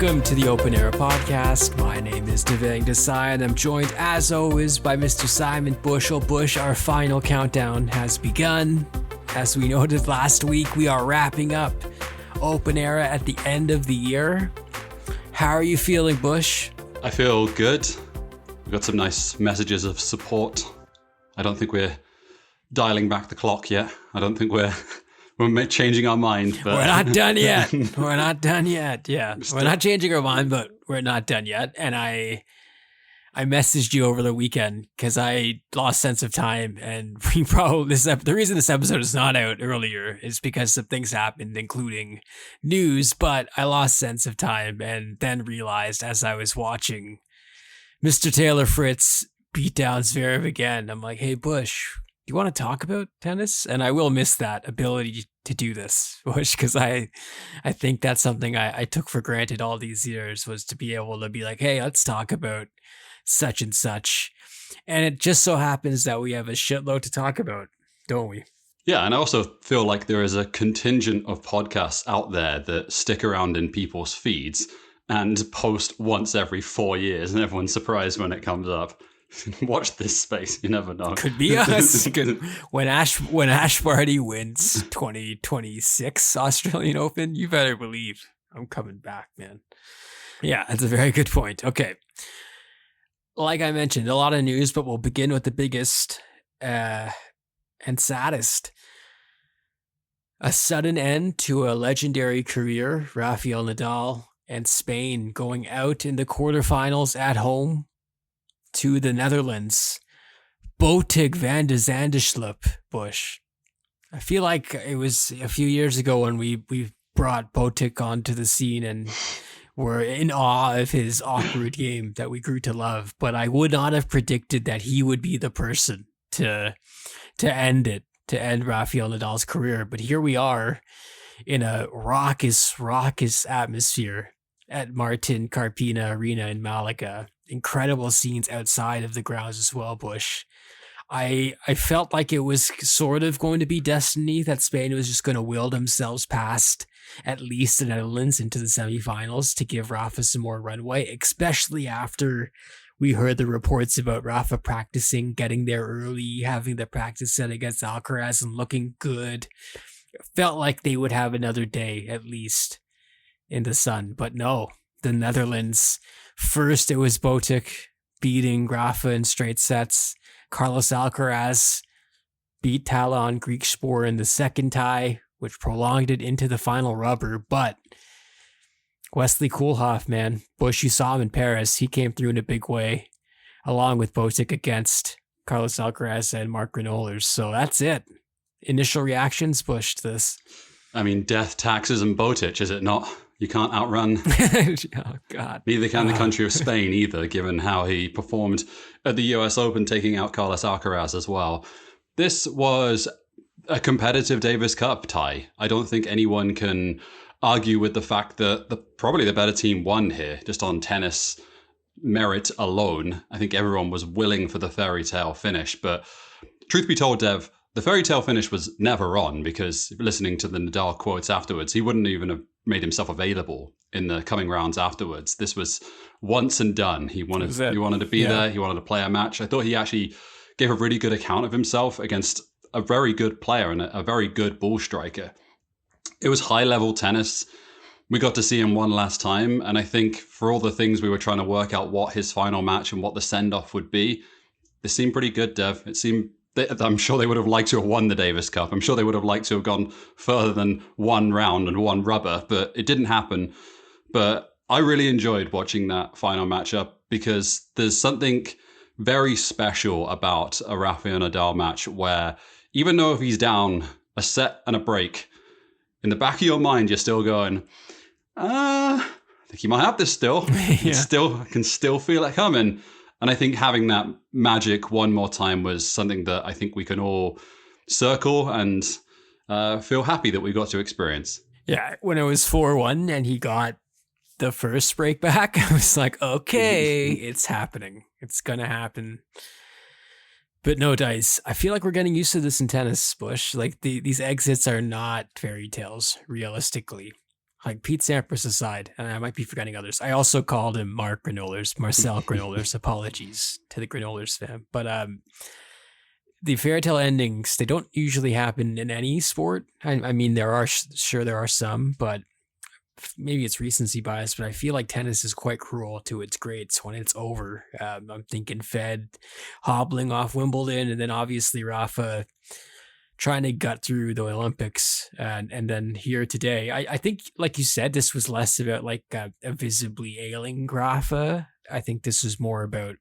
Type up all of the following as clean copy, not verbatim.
Welcome to the Open Era Podcast. My name is Devang and Simon. I'm joined, as always, by Mr. Simon Bushel. Bush, our final countdown has begun. As we noted last week, we are wrapping up Open Era at the end of the year. How are you feeling, Bush? I feel good. We've got some nice messages of support. I don't think we're dialing back the clock yet. I don't think we're changing our mind. But we're not done yet. We're not done yet. Yeah, we're not changing our mind, but we're not done yet. And I messaged you over the weekend because I lost sense of time, and we probably the reason this episode is not out earlier is because some things happened, including news. But I lost sense of time, and then realized as I was watching Mr. Taylor Fritz beat down Zverev again, I'm like, hey Bush, you want to talk about tennis? And I will miss that ability to do this, Bush, because I think that's something I took for granted all these years, was to be able to be like, hey, let's talk about such and such. And it just so happens that we have a shitload to talk about, don't we? Yeah, and I also feel like there is a contingent of podcasts out there that stick around in people's feeds and post once every 4 years, and everyone's surprised when it comes up. Watch this space, you never know. Could be us. When Ash Barty wins 2026 Australian Open, you better believe I'm coming back, man. Yeah, that's a very good point. Okay. Like I mentioned, a lot of news, but we'll begin with the biggest and saddest. A sudden end to a legendary career, Rafael Nadal and Spain going out in the quarterfinals at home to the Netherlands. Botic van de Zandschulp, Bush. I feel like it was a few years ago when we brought Botic onto the scene and were in awe of his awkward game that we grew to love. But I would not have predicted that he would be the person to end Rafael Nadal's career. But here we are in a raucous atmosphere at Martin Carpena Arena in Malaga. Incredible scenes outside of the grounds as well, Bush. I felt like it was sort of going to be destiny that Spain was just going to will themselves past at least the Netherlands into the semifinals to give Rafa some more runway, especially after we heard the reports about Rafa practicing, getting there early, having the practice set against Alcaraz and looking good. It felt like they would have another day at least in the sun, but no, the Netherlands. First, it was Botic beating Rafa in straight sets. Carlos Alcaraz beat Talon Griekspoor in the second tie, which prolonged it into the final rubber. But Wesley Koolhof, man, Bush, you saw him in Paris. He came through in a big way, along with Botic against Carlos Alcaraz and Mark Granollers. So that's it. Initial reactions, Bush, to this. I mean, death, taxes, and Botic, is it not? You can't outrun. Oh, God. Neither can the country of Spain either, given how he performed at the US Open, taking out Carlos Alcaraz as well. This was a competitive Davis Cup tie. I don't think anyone can argue with the fact that probably the better team won here, just on tennis merit alone. I think everyone was willing for the fairy tale finish. But truth be told, Dev, the fairy tale finish was never on, because listening to the Nadal quotes afterwards, he wouldn't even have made himself available in the coming rounds afterwards. This was once and done. He wanted to be there. He wanted to play a match. I thought he actually gave a really good account of himself against a very good player and a very good ball striker. It was high-level tennis. We got to see him one last time, and I think for all the things we were trying to work out what his final match and what the send-off would be, this seemed pretty good, Dev. It seemed... I'm sure they would have liked to have won the Davis Cup. I'm sure they would have liked to have gone further than one round and one rubber, but it didn't happen. But I really enjoyed watching that final matchup, because there's something very special about a Rafael Nadal match where, even though if he's down a set and a break, in the back of your mind, you're still going, I think he might have this still. I can still feel it coming. And I think having that magic one more time was something that I think we can all circle and feel happy that we got to experience. Yeah, when it was 4-1 and he got the first break back, I was like, okay, it's happening. It's going to happen. But no, Dice, I feel like we're getting used to this in tennis, Bush. Like these exits are not fairy tales, realistically. Like Pete Sampras aside, and I might be forgetting others. I also called him Marcel Granollers. Apologies to the Granollers fan. But the fairy tale endings, they don't usually happen in any sport. I mean, there are some, but maybe it's recency bias, but I feel like tennis is quite cruel to its greats when it's over. I'm thinking Fed hobbling off Wimbledon, and then obviously Rafa trying to gut through the Olympics, and then here today. I think, like you said, this was less about like a visibly ailing Rafa. I think this was more about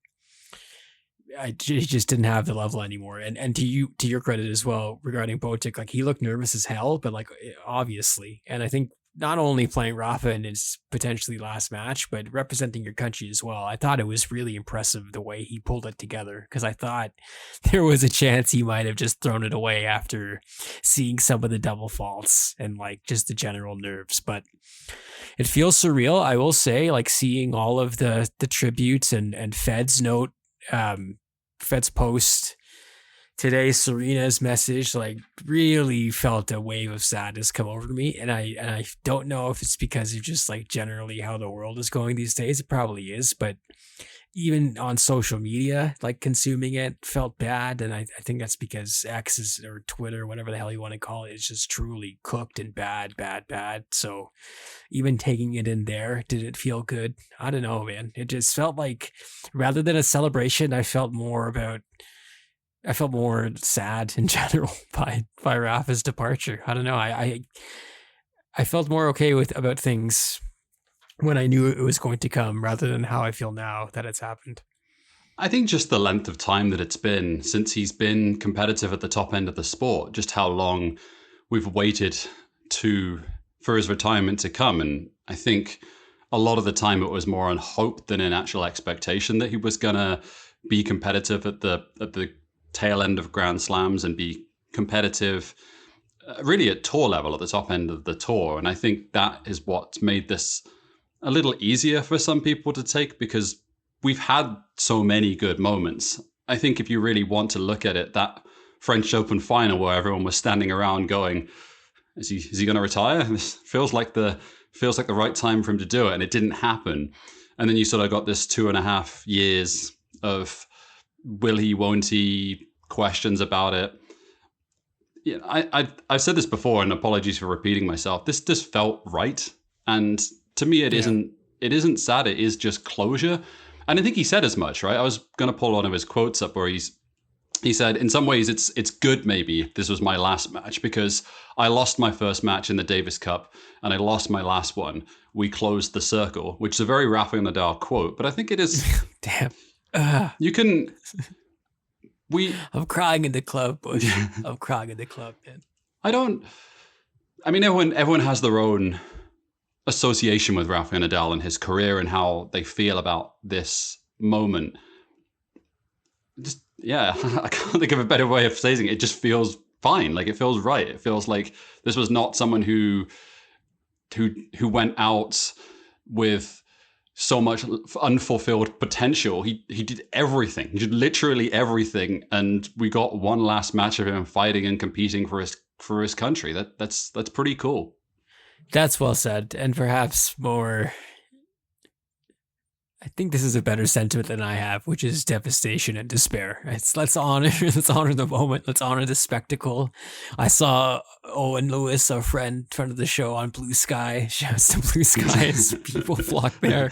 he just didn't have the level anymore. And to your credit as well regarding Botic, like he looked nervous as hell, but like obviously, and I think not only playing Rafa in his potentially last match, but representing your country as well. I thought it was really impressive the way he pulled it together, because I thought there was a chance he might have just thrown it away after seeing some of the double faults and like just the general nerves. But it feels surreal, I will say, like seeing all of the tributes and Fed's note, Fed's post today, Serena's message, like really felt a wave of sadness come over me. And I don't know if it's because of just like generally how the world is going these days. It probably is, but even on social media, like consuming it felt bad. And I think that's because X is, or Twitter, whatever the hell you want to call it, is just truly cooked and bad. So even taking it in there, did it feel good? I don't know, man. It just felt like rather than a celebration, I felt more sad in general by Rafa's departure. I don't know. I felt more okay about things when I knew it was going to come, rather than how I feel now that it's happened. I think just the length of time that it's been since he's been competitive at the top end of the sport, just how long we've waited for his retirement to come. And I think a lot of the time it was more on hope than an actual expectation that he was going to be competitive at the tail end of Grand Slams and be competitive really at tour level, at the top end of the tour. And I think that is what made this a little easier for some people to take, because we've had so many good moments. I think if you really want to look at it, that French Open final where everyone was standing around going, is he going to retire? This feels like the right time for him to do it. And it didn't happen. And then you sort of got this 2.5 years of will he, won't he, questions about it. Yeah, I've said this before, and apologies for repeating myself. This just felt right. And to me, it isn't sad. It is just closure. And I think he said as much, right? I was going to pull one of his quotes up where he said, in some ways, it's good maybe if this was my last match, because I lost my first match in the Davis Cup and I lost my last one. We closed the circle, which is a very Rafael Nadal quote, but I think it is. Damn. You can. I'm crying in the club, Bush. I'm crying in the club, man. I mean, everyone has their own association with Rafael Nadal and his career and how they feel about this moment. Just, yeah, I can't think of a better way of saying it. It just feels fine. Like, it feels right. It feels like this was not someone who went out with so much unfulfilled potential. He did everything. He did literally everything, and we got one last match of him fighting and competing for his country. That's pretty cool. That's well said, and perhaps more. I think this is a better sentiment than I have, which is devastation and despair. Let's honor the moment. Let's honor the spectacle. I saw Owen Lewis, a friend of the show, on Blue Sky. Shouts to Blue Sky as people flock there,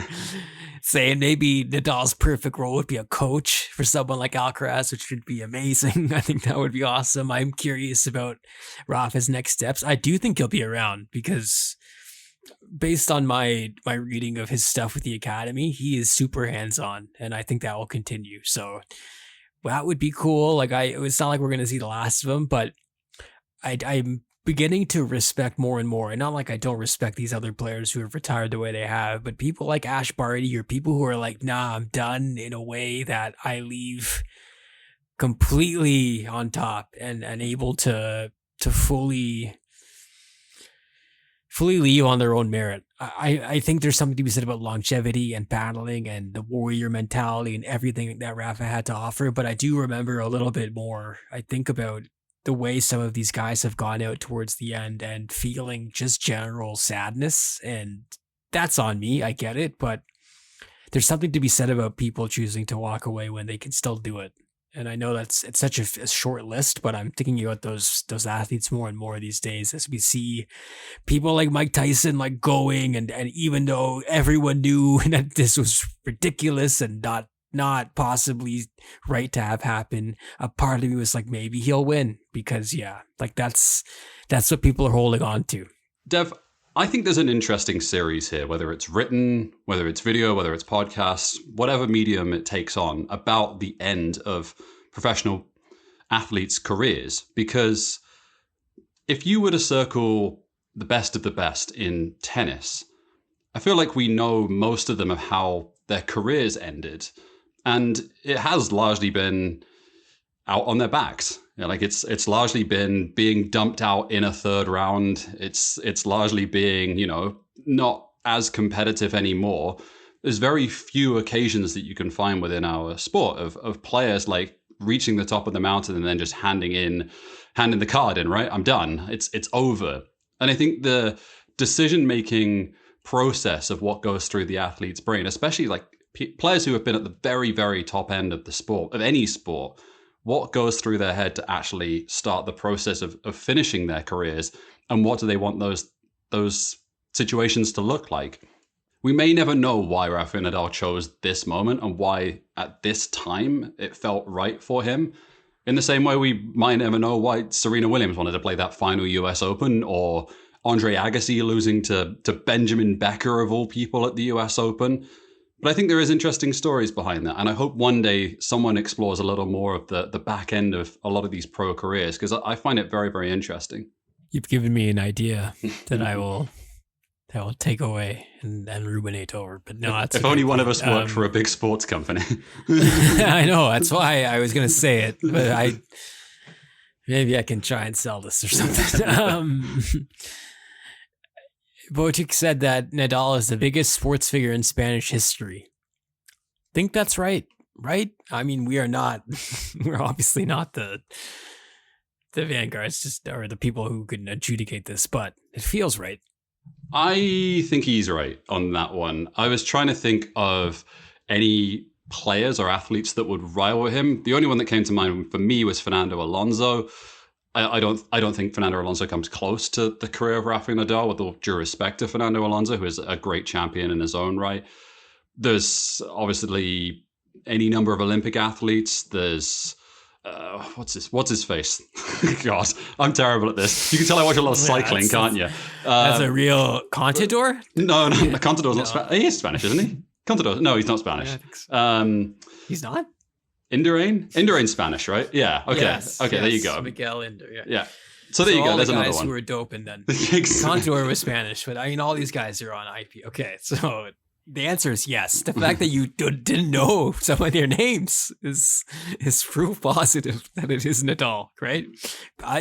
saying maybe Nadal's perfect role would be a coach for someone like Alcaraz, which would be amazing. I think that would be awesome. I'm curious about Rafa's next steps. I do think he'll be around, because based on my reading of his stuff with the academy, he is super hands-on, and I think that will continue. So that would be cool. Like, it's not like we're going to see the last of him, but I'm beginning to respect more and more. And not like I don't respect these other players who have retired the way they have, but people like Ash Barty, or people who are like, nah, I'm done, in a way that I leave completely on top and able to fully leave on their own merit. I think there's something to be said about longevity and battling and the warrior mentality and everything that Rafa had to offer. But I do remember a little bit more. I think about the way some of these guys have gone out towards the end and feeling just general sadness. And that's on me. I get it. But there's something to be said about people choosing to walk away when they can still do it. And I know it's such a short list, but I'm thinking about those athletes more and more these days as we see people like Mike Tyson like going and even though everyone knew that this was ridiculous and not possibly right to have happen, a part of me was like, maybe he'll win because like that's what people are holding on to. Dev, I think there's an interesting series here, whether it's written, whether it's video, whether it's podcast, whatever medium it takes on, about the end of professional athletes' careers. Because if you were to circle the best of the best in tennis, I feel like we know most of them of how their careers ended. And it has largely been out on their backs. Like it's largely been being dumped out in a third round. It's largely being, not as competitive anymore. There's very few occasions that you can find within our sport of players like reaching the top of the mountain and then just handing the card in, right? I'm done. It's over. And I think the decision-making process of what goes through the athlete's brain, especially like players who have been at the very, very top end of the sport, of any sport, what goes through their head to actually start the process of finishing their careers, and what do they want those situations to look like? We may never know why Rafael Nadal chose this moment and why at this time it felt right for him. In the same way, we might never know why Serena Williams wanted to play that final US Open, or Andre Agassi losing to Benjamin Becker of all people at the US Open. But I think there is interesting stories behind that. And I hope one day someone explores a little more of the back end of a lot of these pro careers, because I find it very, very interesting. You've given me an idea that I will take away and ruminate over. But no, that's if only one of us worked for a big sports company. I know. That's why I was going to say it. But maybe I can try and sell this or something. Wojcik said that Nadal is the biggest sports figure in Spanish history. I think that's right? I mean, we are not, we're obviously not the vanguards, or the people who can adjudicate this, but it feels right. I think he's right on that one. I was trying to think of any players or athletes that would rival him. The only one that came to mind for me was Fernando Alonso. I don't think Fernando Alonso comes close to the career of Rafael Nadal, with all due respect to Fernando Alonso, who is a great champion in his own right. There's obviously any number of Olympic athletes. There's what's his face? God, I'm terrible at this. You can tell I watch a lot of cycling, can't you? That's a real Contador? No, Contador's not Spanish. He is Spanish, isn't he? Contador? No, he's not Spanish. Yeah, I think so. He's not? Indurain's Spanish, right? Yeah. Okay. Yes, okay. Yes. There you go. Miguel Indur. Yeah. Yeah. So there you go. There's another one. All the guys who were doping then. Contador was Spanish, but I mean, all these guys are on IP. Okay, so the answer is yes. The fact that you didn't know some of their names is proof positive that it is Nadal, right?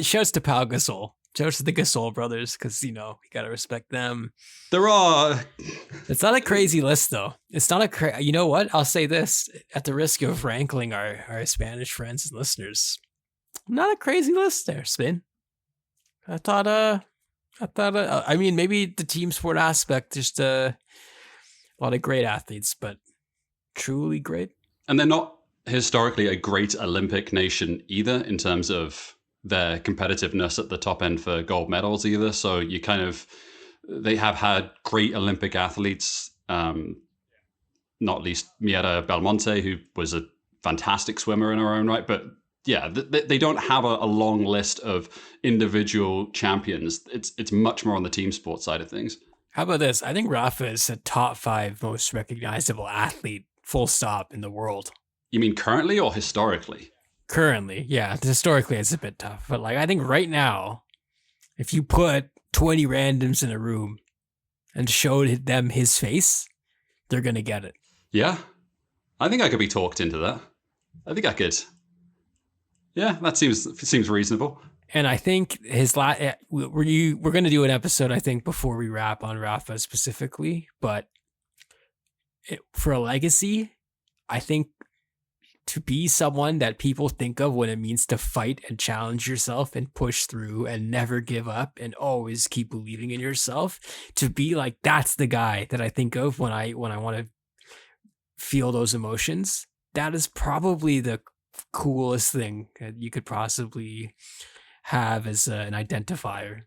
Shouts to Pau Gasol. Shouts to the Gasol brothers, because, we got to respect them. There are... It's not a crazy list, though. It's not a you know what? I'll say this, at the risk of rankling our Spanish friends and listeners. Not a crazy list there, Spin. I thought, I mean, maybe the team sport aspect, just a lot of great athletes, but truly great. And they're not historically a great Olympic nation either, in terms of their competitiveness at the top end for gold medals either. So they have had great Olympic athletes, not least Miera Belmonte, who was a fantastic swimmer in her own right. But yeah, they don't have a long list of individual champions. It's much more on the team sport side of things. How about this? I think Rafa is a top 5 most recognizable athlete, full stop, in the world. You mean currently or historically? Currently, yeah. Historically, it's a bit tough. But I think right now, if you put 20 randoms in a room and showed them his face, they're going to get it. Yeah. I think I could be talked into that. I think I could. Yeah, that seems reasonable. And I think we're going to do an episode, I think, before we wrap on Rafa specifically. But for a legacy, I think to be someone that people think of when it means to fight and challenge yourself and push through and never give up and always keep believing in yourself, to be like, that's the guy that I think of when I want to feel those emotions. That is probably the coolest thing that you could possibly have as an identifier.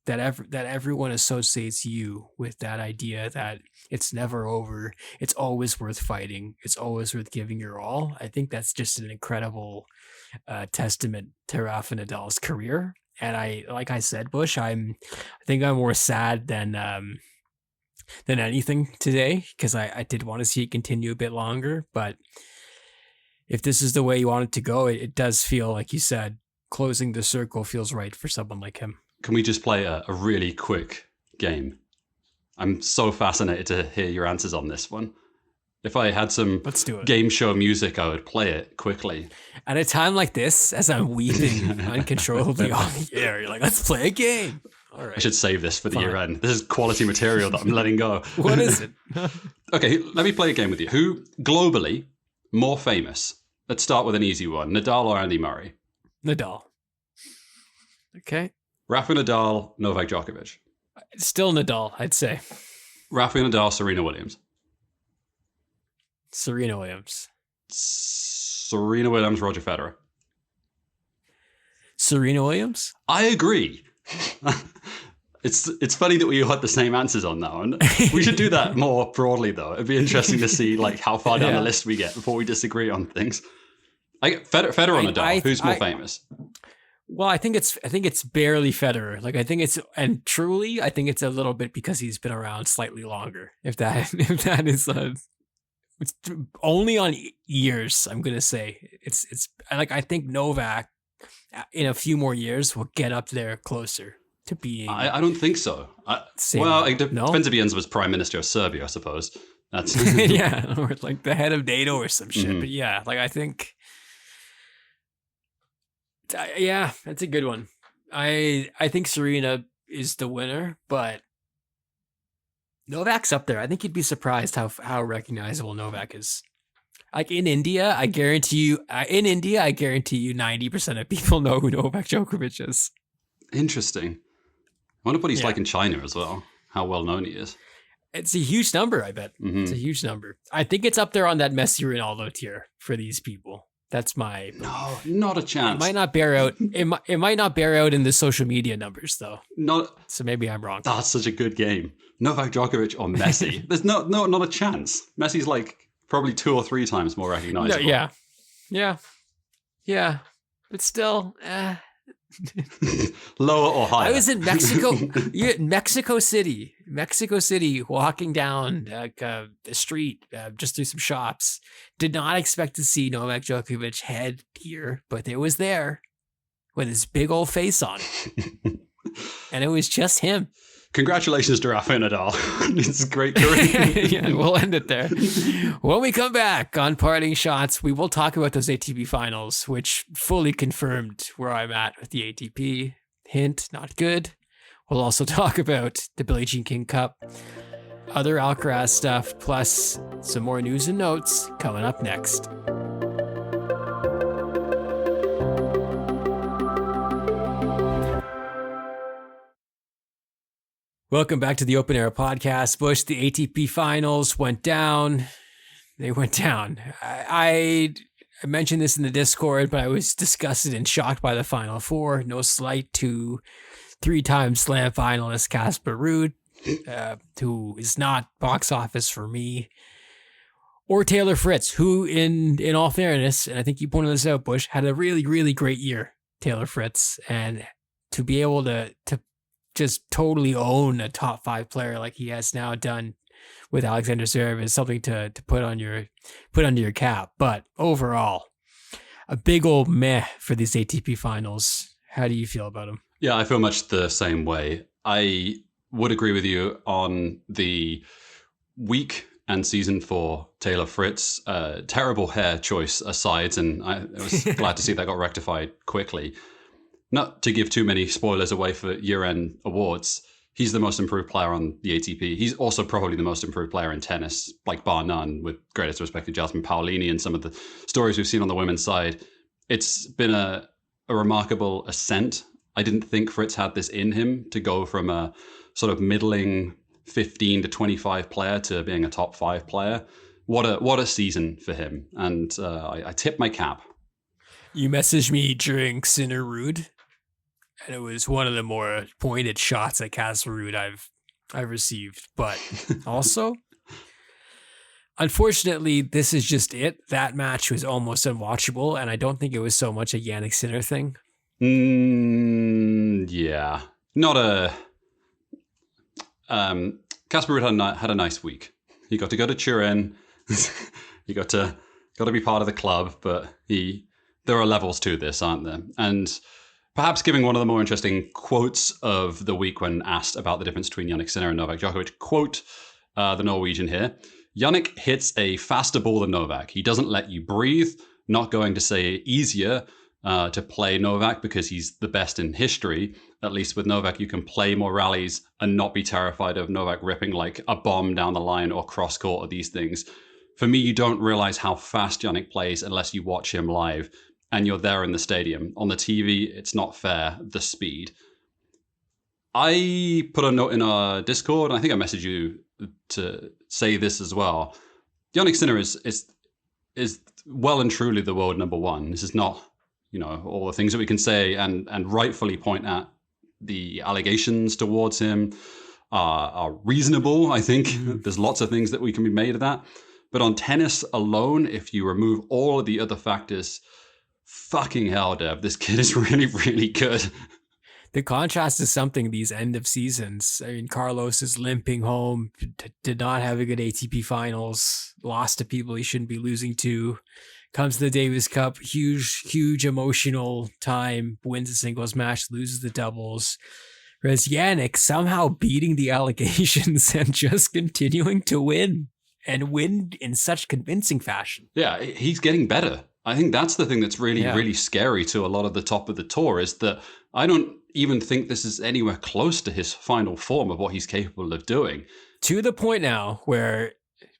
That everyone associates you with that idea that it's never over, it's always worth fighting, it's always worth giving your all. I think that's just an incredible testament to Rafa Nadal's career. And like I said, Bush, I think I'm more sad than anything today, because I did want to see it continue a bit longer. But if this is the way you want it to go, it does feel, like you said, closing the circle feels right for someone like him. Can we just play a really quick game? I'm so fascinated to hear your answers on this one. If I had some Let's do it. Game show music, I would play it quickly. At a time like this, as I'm weeping uncontrollably on the air, you're like, let's play a game. All right. I should save this for the year end. This is quality material that I'm letting go. What is it? Okay, let me play a game with you. Who, globally, more famous? Let's start with an easy one. Nadal or Andy Murray? Nadal. Okay. Rafa Nadal, Novak Djokovic. Still Nadal, I'd say. Rafa Nadal, Serena Williams. Serena Williams. Serena Williams, Roger Federer. Serena Williams? I agree. It's funny that we had the same answers on that one. We should do that more broadly, though. It'd be interesting to see like how far down the list we get before we disagree on things. Federer or Nadal, who's more famous? Well, I think it's barely Federer. Like, I think it's a little bit because he's been around slightly longer. If that is it's only on years, I'm gonna say it's like, I think Novak in a few more years will get up there closer to being. I don't think so. Well, it depends if he ends up as Prime Minister of Serbia, I suppose. That's yeah, or like the head of NATO or some shit. Mm-hmm. But yeah, like I think. Yeah, that's a good one. I think Serena is the winner, but Novak's up there. I think you'd be surprised how recognizable Novak is. Like in India, I guarantee you 90% of people know who Novak Djokovic is. Interesting. I wonder what he's like in China as well. How well known he is. It's a huge number, I bet. Mm-hmm. It's a huge number. I think it's up there on that Messi Ronaldo tier for these people. That's my belief. No, not a chance. It might not bear out. It might not bear out in the social media numbers, though. So maybe I'm wrong. That's such a good game. Novak Djokovic or Messi? There's not a chance. Messi's like probably 2 or 3 times more recognizable. No, yeah. But still, lower or higher. I was in Mexico, Mexico City, walking down the street just through some shops. Did not expect to see Novak Djokovic head here, but it was there with his big old face on it. And it was just him. Congratulations to Rafa Nadal. It's a great career. Yeah, we'll end it there. When we come back on Parting Shots, we will talk about those ATP Finals, which fully confirmed where I'm at with the ATP. Hint, not good. We'll also talk about the Billie Jean King Cup, other Alcaraz stuff, plus some more news and notes coming up next. Welcome back to the Open Air Podcast. Bush, the ATP Finals went down. They went down. I mentioned this in the Discord, but I was disgusted and shocked by the Final Four. No slight to 3-time Slam finalist Casper Ruud, who is not box office for me, or Taylor Fritz, who, in all fairness, and I think you pointed this out, Bush, had a really, really great year, Taylor Fritz, and to be able to just totally own a top 5 player like he has now done with Alexander Zverev is something to put under your cap. But overall, a big old meh for these ATP Finals. How do you feel about them? Yeah, I feel much the same way. I would agree with you on the week and season for Taylor Fritz. Terrible hair choice aside, and I was glad to see that got rectified quickly. Not to give too many spoilers away for year-end awards, he's the most improved player on the ATP. He's also probably the most improved player in tennis, like bar none, with greatest respect to Jasmine Paolini and some of the stories we've seen on the women's side. It's been a remarkable ascent. I didn't think Fritz had this in him to go from a sort of middling 15 to 25 player to being a top 5 player. What a season for him. And I tip my cap. You messaged me during Sinner Rude, and it was one of the more pointed shots at Castle Rude I've received. But also, unfortunately, this is just it. That match was almost unwatchable, and I don't think it was so much a Jannik Sinner thing. Yeah. Not a... Casper Ruud had a nice week. He got to go to Turin. He got to be part of the club, but there are levels to this, aren't there? And perhaps giving one of the more interesting quotes of the week when asked about the difference between Jannik Sinner and Novak Djokovic, quote the Norwegian here: Jannik hits a faster ball than Novak. He doesn't let you breathe. Not going to say easier to play Novak because he's the best in history. At least with Novak, you can play more rallies and not be terrified of Novak ripping like a bomb down the line or cross court or these things. For me, you don't realize how fast Jannik plays unless you watch him live and you're there in the stadium. On the TV, it's not fair, the speed. I put a note in our Discord, and I think I messaged you to say this as well. Jannik Sinner is well and truly the world number one. This is not, all the things that we can say and rightfully point at the allegations towards him are reasonable, I think. There's lots of things that we can be made of that. But on tennis alone, if you remove all of the other factors, fucking hell, Dev, this kid is really, really good. The contrast is something these end of seasons. I mean, Carlos is limping home, did not have a good ATP Finals, lost to people he shouldn't be losing to, comes to the Davis Cup, huge emotional time, wins a singles match, loses the doubles. Whereas Jannik somehow beating the allegations and just continuing to win and win in such convincing fashion. Yeah, he's getting better. I think that's the thing that's really scary to a lot of the top of the tour is that I don't even think this is anywhere close to his final form of what he's capable of doing. To the point now where,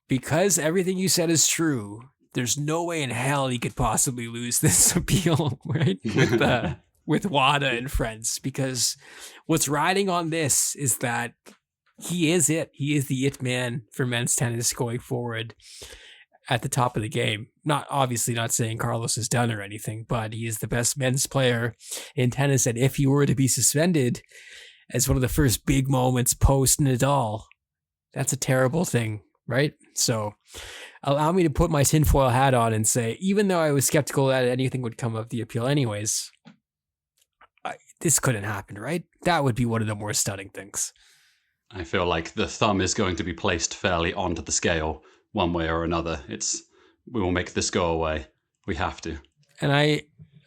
because everything you said is true, there's no way in hell he could possibly lose this appeal, right? With WADA and friends, because what's riding on this is that he is it. He is the it man for men's tennis going forward at the top of the game. Not saying Carlos is done or anything, but he is the best men's player in tennis. And if he were to be suspended as one of the first big moments post Nadal, that's a terrible thing, right? So allow me to put my tinfoil hat on and say, even though I was skeptical that anything would come of the appeal anyways, this couldn't happen, right? That would be one of the more stunning things. I feel like the thumb is going to be placed fairly onto the scale one way or another. We will make this go away. We have to. And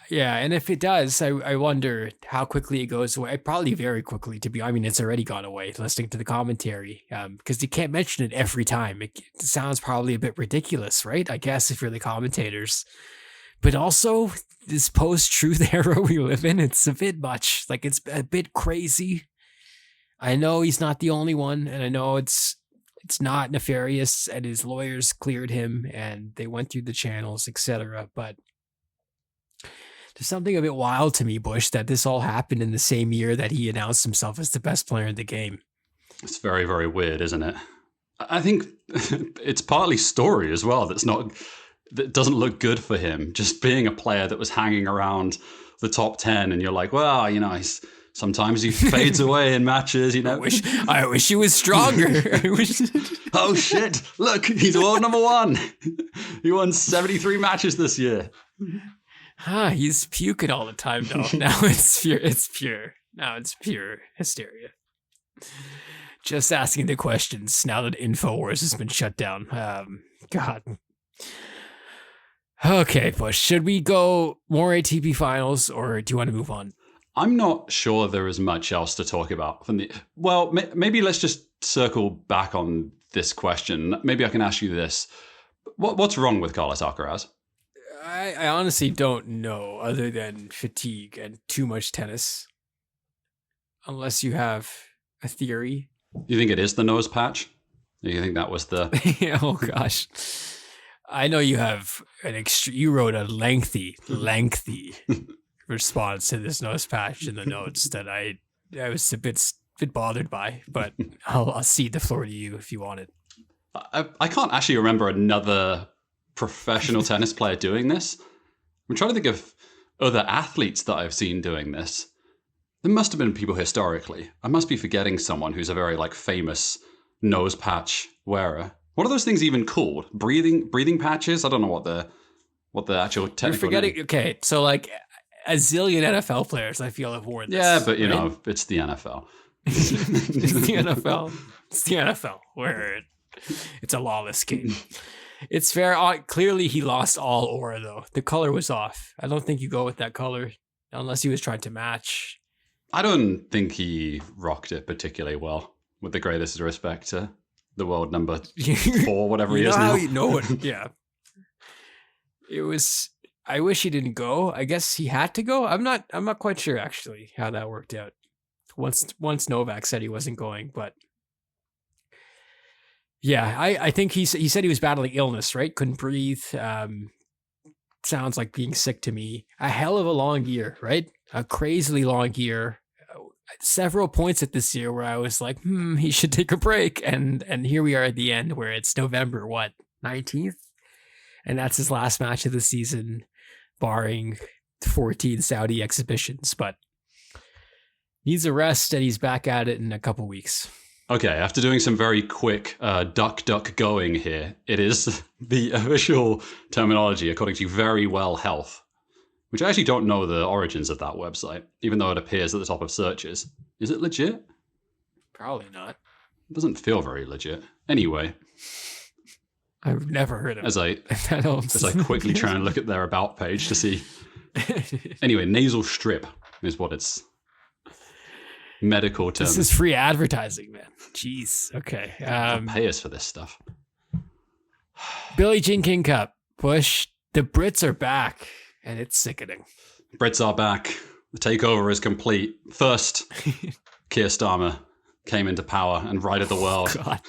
and if it does, I wonder how quickly it goes away. Probably very quickly, it's already gone away, listening to the commentary, because you can't mention it every time. It sounds probably a bit ridiculous, right? I guess if you're the commentators. But also, this post-truth era we live in, it's a bit much. Like, it's a bit crazy. I know he's not the only one, and I know it's not nefarious, and his lawyers cleared him, and they went through the channels, etc. But there's something a bit wild to me, Bush, that this all happened in the same year that he announced himself as the best player in the game. It's very, very weird, isn't it? I think it's partly story as well that doesn't look good for him. Just being a player that was hanging around the top 10, and you're like, well, sometimes he fades away in matches, I wish he was stronger. Oh shit! Look, he's world number one. He won 73 matches this year. He's puking all the time though. Now it's pure. Now it's pure hysteria. Just asking the questions now that InfoWars has been shut down. God. Okay, Bush, should we go more ATP Finals, or do you want to move on? I'm not sure there is much else to talk about. Maybe let's just circle back on this question. Maybe I can ask you this. What's wrong with Carlos Alcaraz? I honestly don't know, other than fatigue and too much tennis. Unless you have a theory. You think it is the nose patch? You think that was the... Oh gosh. I know you have you wrote a lengthy response to this nose patch in the notes that I was a bit bothered by, but I'll cede the floor to you if you want it. I can't actually remember another professional tennis player doing this. I'm trying to think of other athletes that I've seen doing this. There must have been people historically. I must be forgetting someone who's a very like famous nose patch wearer. What are those things even called? Breathing patches? I don't know what the actual technical You're forgetting. name. Okay, so like a zillion NFL players, I feel, have worn this. Yeah, but you know, it's the NFL. It's the NFL. It's the NFL where it's a lawless game. It's fair. Clearly, he lost all aura though. The color was off. I don't think you go with that color unless he was trying to match. I don't think he rocked it particularly well. With the greatest respect to the world number 4, whatever he is now. You know it. Yeah. It was. I wish he didn't go. I guess he had to go. I'm not quite sure actually how that worked out. Once Novak said he wasn't going, but yeah, I think he said he was battling illness, right? Couldn't breathe. Sounds like being sick to me. A hell of a long year, right? A crazily long year. Several points at this year where I was like, he should take a break. And here we are at the end where it's November, 19th? And that's his last match of the season, barring 14 Saudi exhibitions. But needs a rest, and he's back at it in a couple weeks. Okay, after doing some very quick duck going here, it is the official terminology according to Very Well Health, which I actually don't know the origins of that website, even though it appears at the top of searches. Is it legit? Probably not. It doesn't feel very legit. Anyway. I've never heard of it. As I quickly try and look at their about page to see. Anyway, nasal strip is what its medical term. This is free advertising, man. Jeez. Okay. Pay us for this stuff. Billie Jean King Cup. Bush. The Brits are back. And it's sickening. Brits are back. The takeover is complete. First, Keir Starmer came into power and righted the world. God.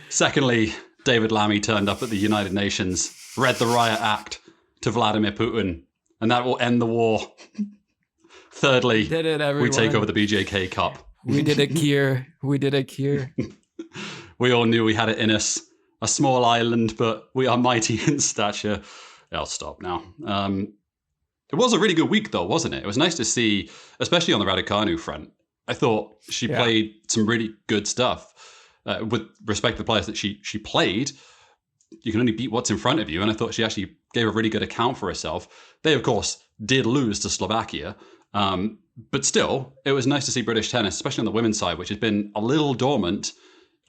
Secondly, David Lammy turned up at the United Nations, read the riot act to Vladimir Putin, and that will end the war. Thirdly, we take over the BJK Cup. We did it, Keir. We did it, Keir. We all knew we had it in us. A small island, but we are mighty in stature. I'll stop now. It was a really good week, though, wasn't it? It was nice to see, especially on the Raducanu front. I thought she played some really good stuff. With respect to the players that she played, you can only beat what's in front of you. And I thought she actually gave a really good account for herself. They, of course, did lose to Slovakia. But still, it was nice to see British tennis, especially on the women's side, which has been a little dormant,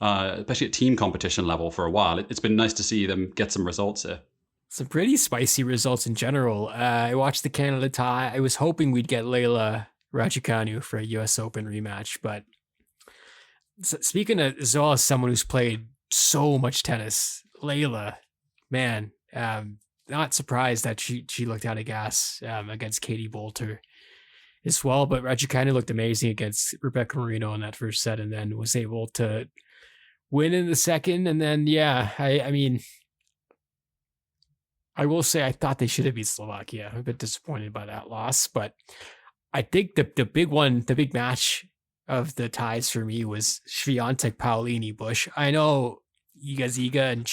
especially at team competition level for a while. It's been nice to see them get some results here. Some pretty spicy results in general. I watched the Canada tie. I was hoping we'd get Leila Raducanu for a US Open rematch, but speaking of, as well as someone who's played so much tennis, Leila, man, not surprised that she looked out of gas against Katie Boulter as well, but Raducanu looked amazing against Rebecca Marino in that first set and then was able to win in the second. And then, I mean, I will say I thought they should have beat Slovakia. I'm a bit disappointed by that loss, but I think the big match of the ties for me was Swiatek Paolini Bush. I know Iga, and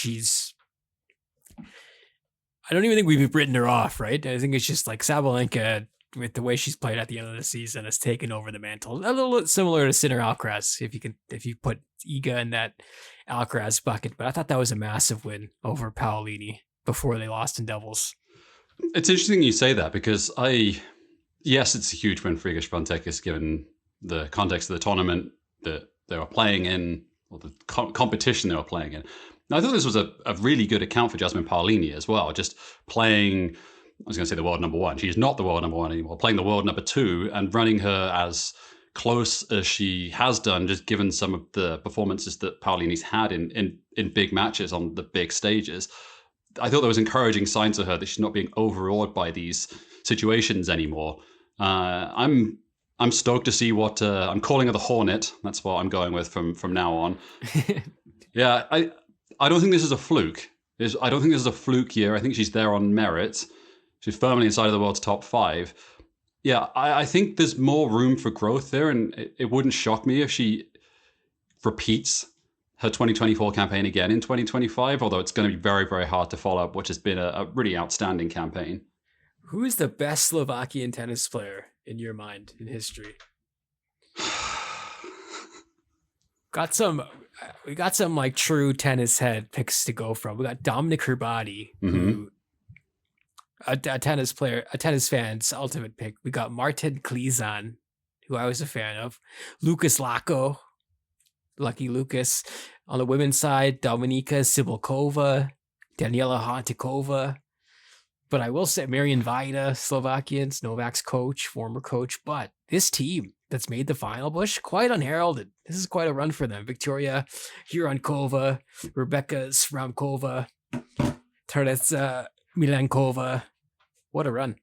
I don't even think we've written her off, right? I think it's just like Sabalenka, with the way she's played at the end of the season, has taken over the mantle. A little similar to Sinner Alcaraz, if you put Iga in that Alcaraz bucket. But I thought that was a massive win over Paolini before they lost in doubles. It's interesting you say that because yes, it's a huge win for Iga Swiatek given the context of the tournament that they were playing in, or the competition they were playing in. Now, I thought this was a really good account for Jasmine Paolini as well, just playing, I was going to say the world number one. She's not the world number one anymore, playing the world number two and running her as close as she has done, just given some of the performances that Paolini's had in big matches on the big stages. I thought there was encouraging signs of her that she's not being overawed by these situations anymore. I'm I'm stoked to see what I'm calling her the Hornet. That's what I'm going with from now on. Yeah, I don't think this is a fluke. I don't think this is a fluke year. I think she's there on merit. She's firmly inside of the world's top 5. Yeah, I think there's more room for growth there, and it wouldn't shock me if she repeats her 2024 campaign again in 2025, although it's going to be very, very hard to follow up, which has been a really outstanding campaign. Who is the best Slovakian tennis player in your mind in history? We got some like true tennis head picks to go from. We got Dominic Hrbatý, who a tennis player, a tennis fan's ultimate pick. We got Martin Klizan, who I was a fan of. Lucas Lacko, Lucky Lucas. On the women's side, Dominika Sibilkova, Daniela Hantikova. But I will say Marian Vajda, Slovakians, Novak's coach, former coach. But this team that's made the final, Bush, quite unheralded. This is quite a run for them. Victoria Hurankova, Rebecca Sramkova, Teresa Milankova. What a run.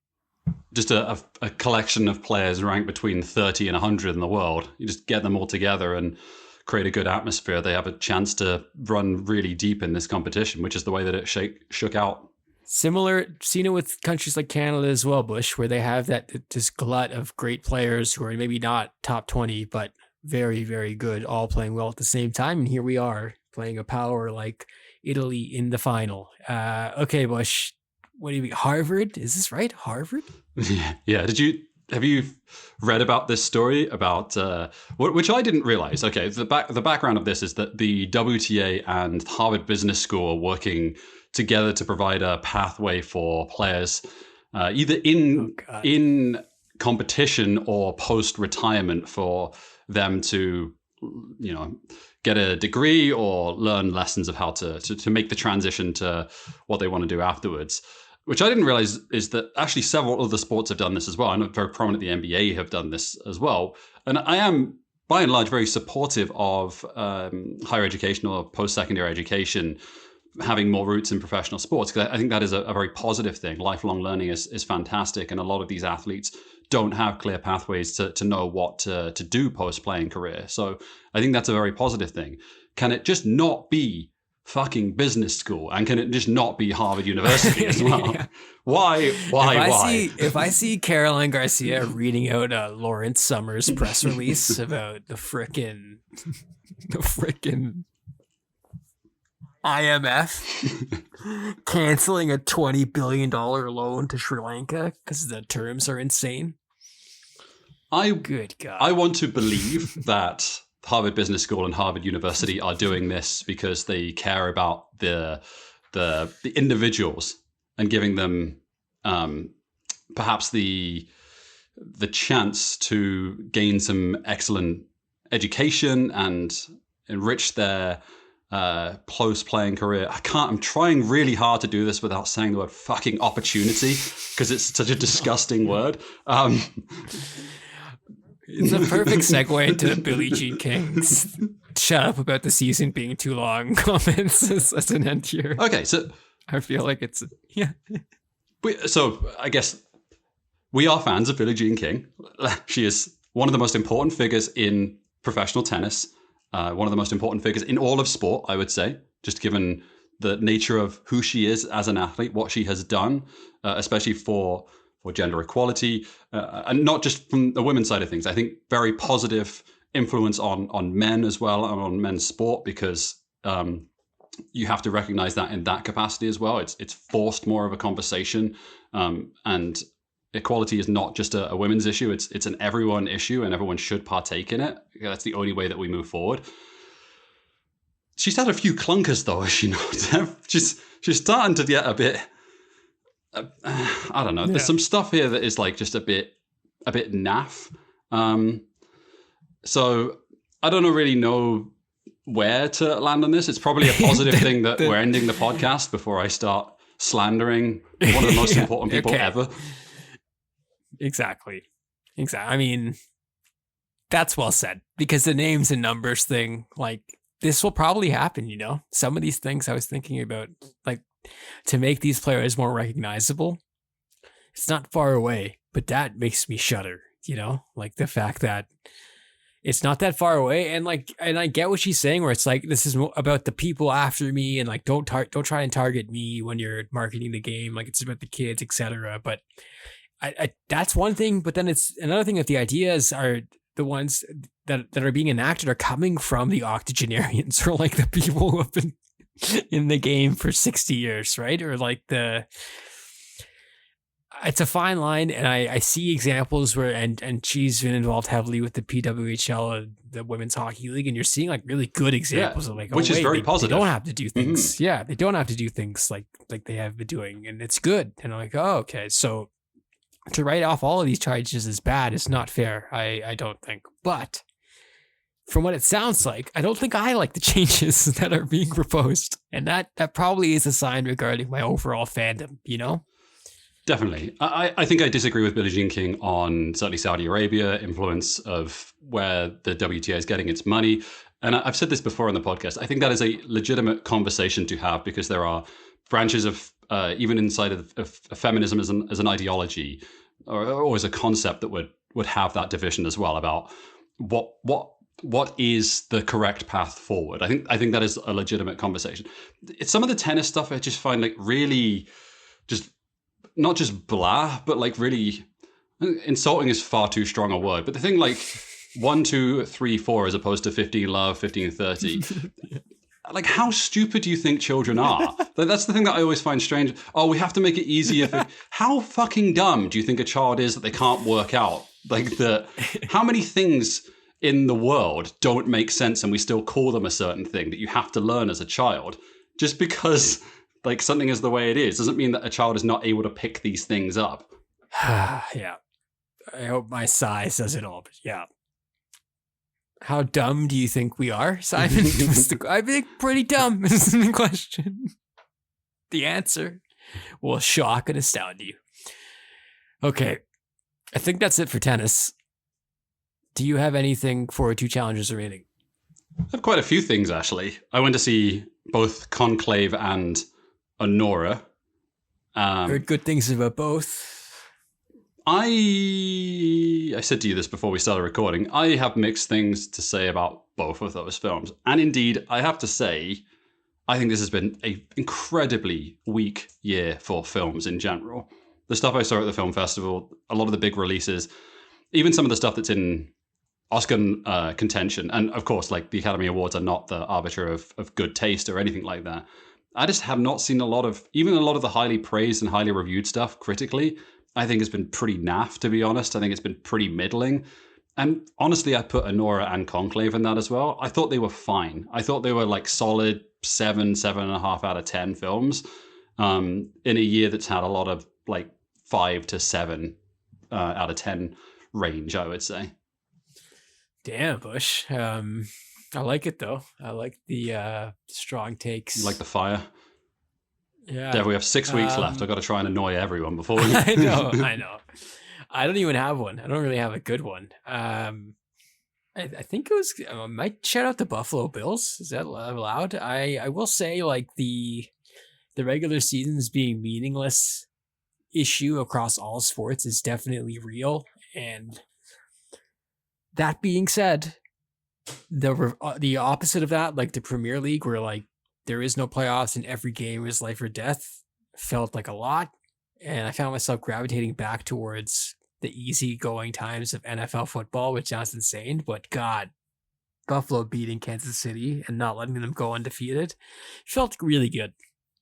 Just a collection of players ranked between 30 and 100 in the world. You just get them all together and create a good atmosphere. They have a chance to run really deep in this competition, which is the way that it shook out. Similar, seen it with countries like Canada as well, Bush, where they have this glut of great players who are maybe not top 20, but very, very good, all playing well at the same time. And here we are playing a power like Italy in the final. Okay, Bush, what do you mean? Harvard? Is this right? Harvard? Yeah. Have you read about this story about which I didn't realize? Okay, the background of this is that the WTA and Harvard Business School are working together to provide a pathway for players either in competition or post retirement for them to get a degree or learn lessons of how to make the transition to what they want to do afterwards. Which I didn't realize is that actually several other sports have done this as well. I know very prominent the NBA have done this as well. And I am, by and large, very supportive of higher education or post-secondary education having more roots in professional sports, because I think that is a very positive thing. Lifelong learning is fantastic. And a lot of these athletes don't have clear pathways to know what to do post-playing career. So I think that's a very positive thing. Can it just not be fucking business school, and can it just not be Harvard University as well? Yeah. Why? If I see Caroline Garcia reading out Lawrence Summers' press release about the frickin' IMF canceling a $20 billion loan to Sri Lanka because the terms are insane. Good God. I want to believe that Harvard Business School and Harvard University are doing this because they care about the individuals and giving them perhaps the chance to gain some excellent education and enrich their post-playing career. I'm trying really hard to do this without saying the word fucking opportunity because it's such a disgusting word. It's a perfect segue to the Billie Jean King's shut up about the season being too long comments as an end here. Okay, so I feel like it's, yeah. So I guess we are fans of Billie Jean King. She is one of the most important figures in professional tennis, one of the most important figures in all of sport, I would say, just given the nature of who she is as an athlete, what she has done, especially for gender equality, and not just from the women's side of things. I think very positive influence on men as well, and on men's sport, because you have to recognize that in that capacity as well. It's forced more of a conversation, and equality is not just a women's issue. It's an everyone issue, and everyone should partake in it. That's the only way that we move forward. She's had a few clunkers though, has she not? She's starting to get a bit. I don't know. There's some stuff here that is like just a bit naff. So I don't really know where to land on this. It's probably a positive thing that we're ending the podcast before I start slandering one of the most important people ever. Exactly. I mean, that's well said, because the names and numbers thing, like, this will probably happen, Some of these things I was thinking about, like, to make these players more recognizable, it's not far away, but that makes me shudder. you know, like the fact that it's not that far away. And like, and I get what she's saying, where it's like, this is about the people after me, and like, don't try and target me when you're marketing the game. Like, it's about the kids, etc. But I that's one thing. But then it's another thing that the ideas are the ones that are being enacted are coming from the octogenarians, or like the people who have been in the game for 60 years, right? Or like it's a fine line, and I see examples where, and she's been involved heavily with the PWHL, the Women's Hockey League, and you're seeing like really good examples of like, which is very positive. They don't have to do things. Mm-hmm. Yeah, they don't have to do things like they have been doing, and it's good. And I'm like, oh, okay. So to write off all of these charges as bad is not fair. I don't think. But from what it sounds like, I don't think I like the changes that are being proposed, and that probably is a sign regarding my overall fandom. You know. Definitely. I think I disagree with Billie Jean King on certainly Saudi Arabia, influence of where the WTA is getting its money. And I've said this before on the podcast. I think that is a legitimate conversation to have, because there are branches of, even inside of feminism as an ideology or as a concept that would have that division as well, about what is the correct path forward. I think that is a legitimate conversation. It's some of the tennis stuff I just find like really just not just blah, but like really insulting is far too strong a word. But the thing like 1, 2, 3, 4 as opposed to 15 love, 15, 30. Like, how stupid do you think children are? That's the thing that I always find strange. Oh, we have to make it easier. How fucking dumb do you think a child is that they can't work out? Like how many things in the world don't make sense and we still call them a certain thing that you have to learn as a child? Just because like something is the way it is doesn't mean that a child is not able to pick these things up. Yeah. I hope my sigh says it all, but yeah. How dumb do you think we are, Simon? I think pretty dumb is the question. The answer will shock and astound you. Okay. I think that's it for tennis. Do you have anything for 2 challengers remaining? I have quite a few things, actually. I went to see both Conclave and Honora. Heard good things about both. I said to you this before we started recording. I have mixed things to say about both of those films. And indeed, I have to say, I think this has been an incredibly weak year for films in general. The stuff I saw at the film festival, a lot of the big releases, even some of the stuff that's in Oscar contention. And of course, like the Academy Awards are not the arbiter of good taste or anything like that. I just have not seen even a lot of the highly praised and highly reviewed stuff critically. I think it's been pretty naff, to be honest. I think it's been pretty middling. And honestly, I put Honora and Conclave in that as well. I thought they were fine. I thought they were like solid 7.5 out of 10 films in a year that's had a lot of like 5 to 7 out of 10 range, I would say. Damn, Bush. I like it though. I like the strong takes. You like the fire? Yeah. Dev, we have 6 weeks left. I've got to try and annoy everyone before we... I know. I don't even have one. I don't really have a good one. I think it was... I might shout out the Buffalo Bills. Is that allowed? I will say, like, the regular seasons being meaningless issue across all sports is definitely real. And that being said, the opposite of that, like the Premier League, where, like, there is no playoffs and every game is life or death, felt like a lot. And I found myself gravitating back towards the easygoing times of NFL football, which sounds insane, but God, Buffalo beating Kansas City and not letting them go undefeated felt really good.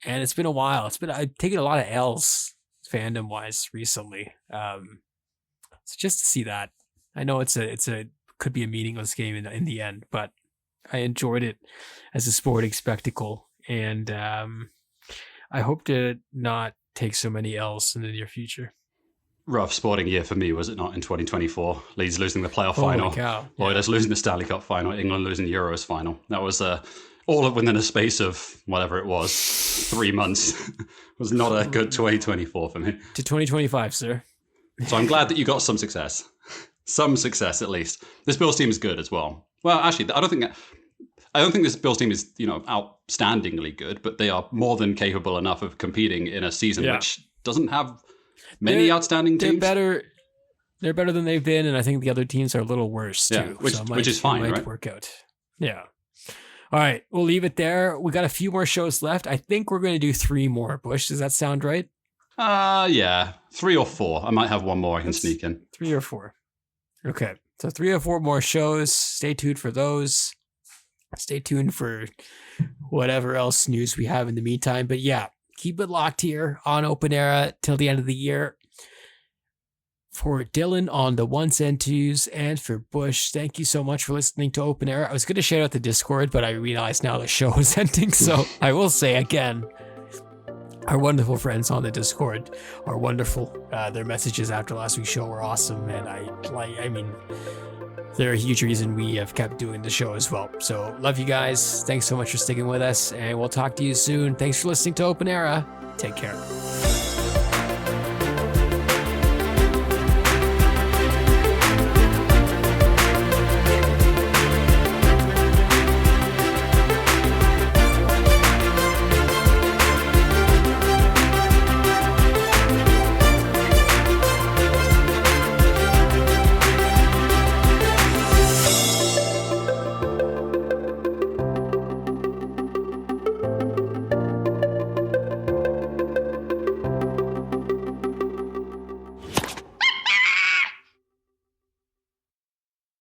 And it's been a while. I've taken a lot of L's fandom wise recently. So just to see that, I know it's could be a meaningless game in the end, but I enjoyed it as a sporting spectacle, and I hope to not take so many L's in the near future. Rough sporting year for me, was it not, in 2024? Leeds losing the playoff final. Cow. Oilers losing the Stanley Cup final. England losing the Euros final. That was all within a space of whatever it was, 3 months. Was not a good 2024 for me. To 2025, sir. So I'm glad that you got some success. Some success, at least. This Bills team is good as well. Well, actually, I don't think this Bills team is, outstandingly good, but they are more than capable enough of competing in a season which doesn't have many outstanding teams. They're they're better than they've been, and I think the other teams are a little worse too. Which is fine, right? Work out. Yeah. All right, we'll leave it there. We got a few more shows left. I think we're going to do 3 more. Bush, does that sound right? Yeah, 3 or 4. I might have one more I can sneak in. 3 or 4. Okay, so 3 or 4 more shows. Stay tuned for those. Stay tuned for whatever else news we have in the meantime. But yeah, keep it locked here on Open Era till the end of the year. For Dylan on the 1s and 2s, and for Bush, thank you so much for listening to Open Era. I was going to shout out the Discord, but I realized now the show is ending. So I will say again, our wonderful friends on the Discord are wonderful. Their messages after last week's show were awesome, and I mean, they're a huge reason we have kept doing the show as well. So love you guys. Thanks so much for sticking with us, and we'll talk to you soon. Thanks for listening to Open Era. Take care.